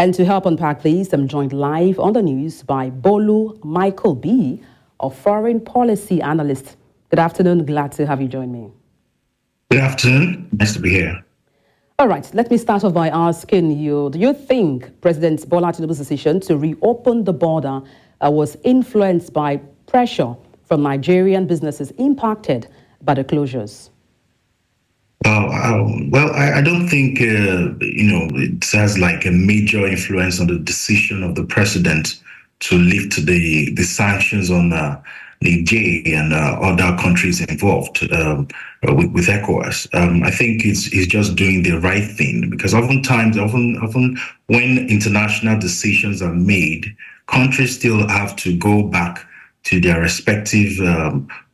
And to help unpack this, I'm joined live on the news by Bolu Michael-Biyi, a foreign policy analyst. Good afternoon. Glad to have you join me. Good afternoon. Nice to be here. All right, let me start off by asking you, do you think President Bola Tinubu's decision to reopen the border was influenced by pressure from Nigerian businesses impacted by the closures? I don't think, it has like a major influence on the decision of the president to lift the sanctions on Niger and other countries involved with ECOWAS. I think he's just doing the right thing, because often when international decisions are made, countries still have to go back to their respective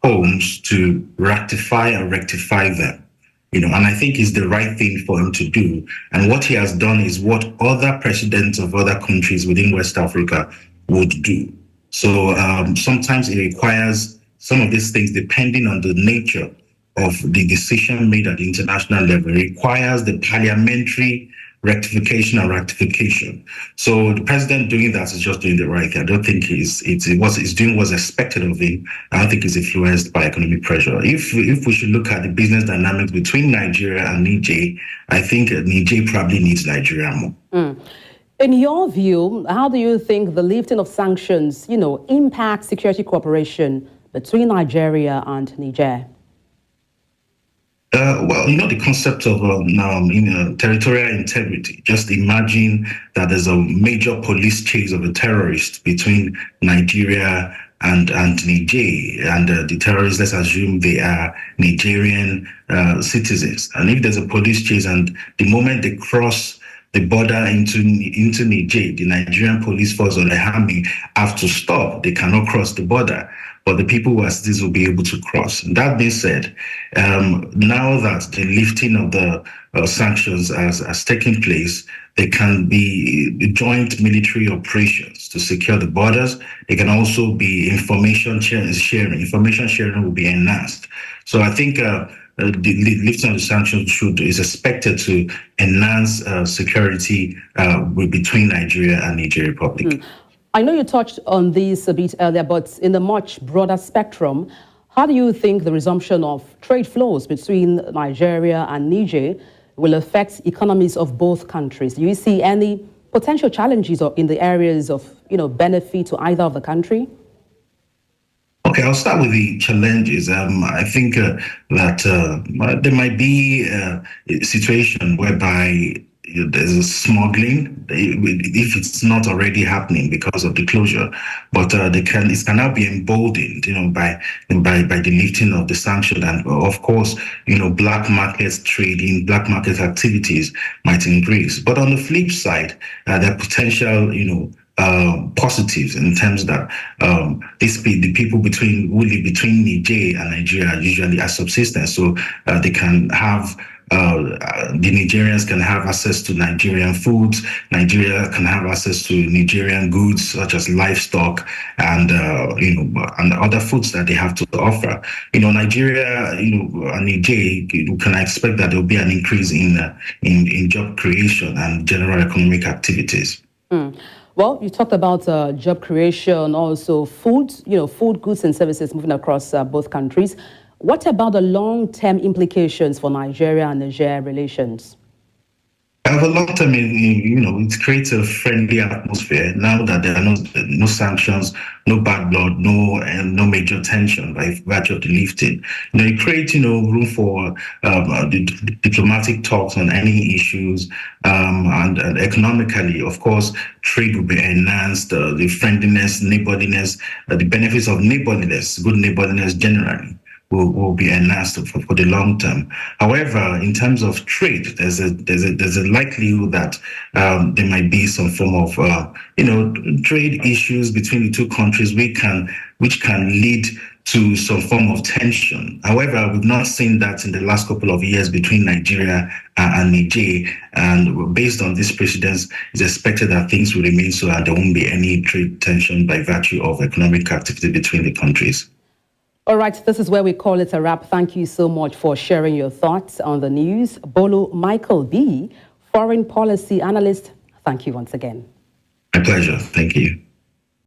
homes to rectify them. And I think it's the right thing for him to do. And what he has done is what other presidents of other countries within West Africa would do. So sometimes it requires some of these things, depending on the nature of the decision made at the international level, it requires the parliamentary rectification and ratification. So the president doing that is just doing the right thing. I don't think he's doing what's expected of him. I don't think he's influenced by economic pressure. If we should look at the business dynamics between Nigeria and Niger, I think Niger probably needs Nigeria more. In your view, how do you think the lifting of sanctions, impacts security cooperation between Nigeria and Niger? The concept of territorial integrity. Just imagine that there's a major police chase of a terrorist between Nigeria and Niger, and the terrorists, let's assume they are Nigerian citizens. And if there's a police chase, and the moment they cross the border into Niger, the Nigerian police force or the army have to stop. They cannot cross the border, but the people who are citizens will be able to cross. That being said, now that the lifting of the sanctions has taken place, there can be joint military operations to secure the borders. There can also be information sharing. Information sharing will be enhanced. So I think the lifting of the sanctions is expected to enhance security between Nigeria and Niger Republic. I know you touched on this a bit earlier, but in a much broader spectrum, how do you think the resumption of trade flows between Nigeria and Niger will affect economies of both countries? Do you see any potential challenges in the areas of benefit to either of the country? Okay, I'll start with the challenges. I think that there might be a situation whereby there's a smuggling, if it's not already happening because of the closure, but it can now be emboldened, by the lifting of the sanction, and of course, black market trading, black market activities might increase. But on the flip side, there are potential, positives in terms that the people who live between Niger and Nigeria usually are subsistence, so they can have. The Nigerians can have access to Nigerian foods. Nigeria can have access to Nigerian goods such as livestock and and other foods that they have to offer. Nigeria, and Niger, can expect that there will be an increase in job creation and general economic activities. Well, you talked about job creation, also food, food, goods and services moving across both countries. What about the long-term implications for Nigeria and Niger relations? The long term, it creates a friendly atmosphere now that there are no sanctions, no bad blood, no major tension by virtue of the lifting. It creates room for diplomatic talks on any issues, and economically, of course, trade will be enhanced. The friendliness, neighborliness, the benefits of neighborliness, good neighborliness generally, will be enhanced for the long term. However, in terms of trade, there's a likelihood that there might be some form of trade issues between the two countries which can lead to some form of tension. However, we've not seen that in the last couple of years between Nigeria and Niger, and based on this precedence, it's expected that things will remain so and there won't be any trade tension by virtue of economic activity between the countries. All right, this is where we call it a wrap. Thank you so much for sharing your thoughts on the news. Bolu Michael-Biyi, foreign policy analyst. Thank you once again. My pleasure. Thank you.